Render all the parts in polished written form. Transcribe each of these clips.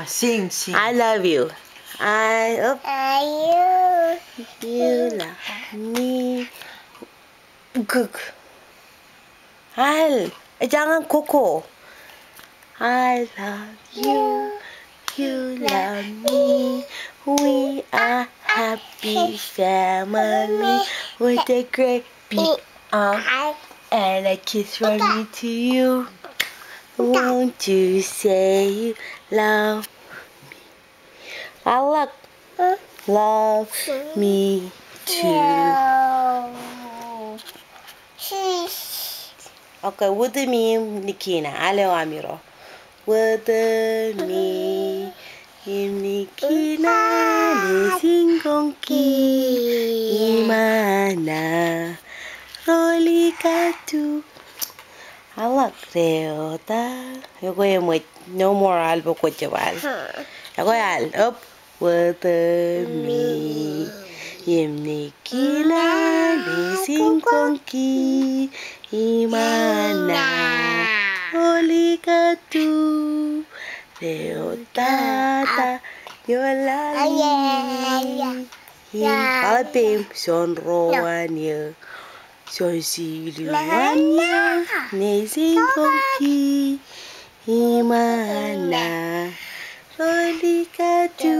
Sing, sing. I love you. You love me. Gug. Jangan koko. I love you. You love me. We are happy family with a great big arm and a kiss from me to you. Won't you say you love me? Love me too. Okay, with me, Nikina. Ale Amiro. With me, Nikina, Nesingongki, Imana, Rolikatu. Reota. Yo voy a no more albo cocheval. Yo voy al up with me. Nikina, Nesingongki, Imana. Oligatu, Leotata, Yolali, Alpim, Son Roania, Son Siluania, Nesingongki, Imana, Oligatu.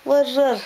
What's up?